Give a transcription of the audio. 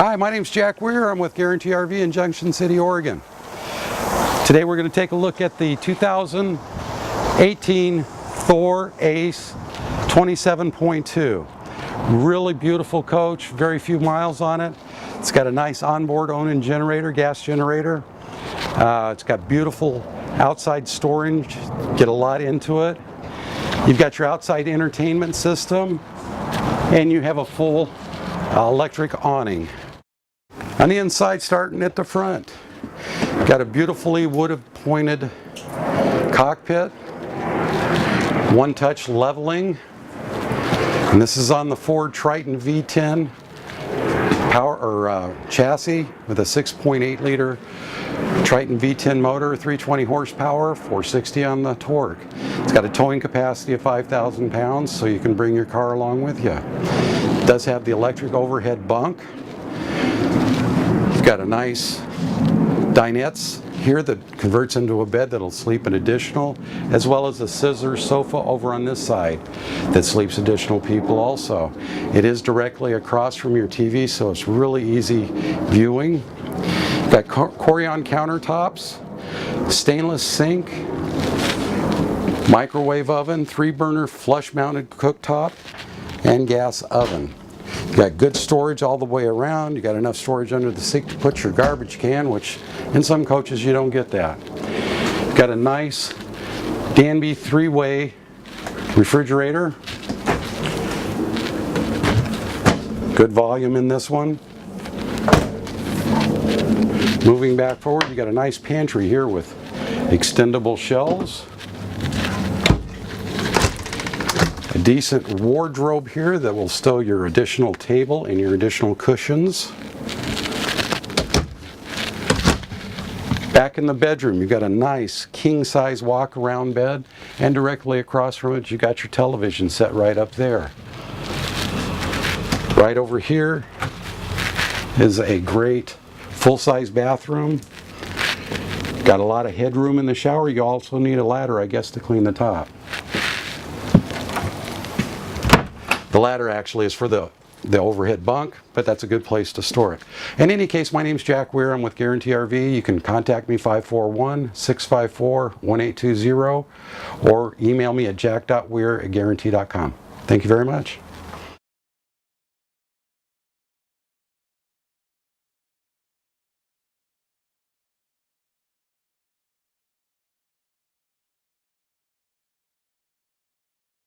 Hi, my name's Jack Weir. I'm with Guarantee RV in Junction City, Oregon. Today we're going to take a look at the 2018 Thor A.C.E 27.2. Really beautiful coach, very few miles on it. It's got a nice onboard Onan generator, gas generator. It's got beautiful outside storage, get a lot into it. You've got your outside entertainment system, and you have a full electric awning. On the inside, starting at the front, got a beautifully wood pointed cockpit, one-touch leveling, and this is on the Ford Triton V10 chassis with a 6.8 liter Triton V10 motor, 320 horsepower, 460 on the torque. It's got a towing capacity of 5,000 pounds, so you can bring your car along with you. It does have the electric overhead bunk. You've got a nice dinette here that converts into a bed that'll sleep an additional, as well as a scissor sofa over on this side that sleeps additional people also. It is directly across from your TV, so it's really easy viewing. You've got Corian countertops, stainless sink, microwave oven, 3-burner flush mounted cooktop, and gas oven. You got good storage all the way around. You got enough storage under the seat to put your garbage can, which in some coaches you don't get that. You've got a nice Danby 3-way refrigerator. Good volume in this one. Moving back forward, you got a nice pantry here with extendable shelves. A decent wardrobe here that will stow your additional table and your additional cushions. Back in the bedroom, you've got a nice king-size walk-around bed, and directly across from it, you got your television set right up there. Right over here is a great full-size bathroom. Got a lot of headroom in the shower. You also need a ladder, I guess, to clean the top. The ladder actually is for the overhead bunk, but that's a good place to store it. In any case, my name's Jack Weir. I'm with Guarantee RV. You can contact me 541-654-1820 or email me at jack.weir@guarantee.com. Thank you very much.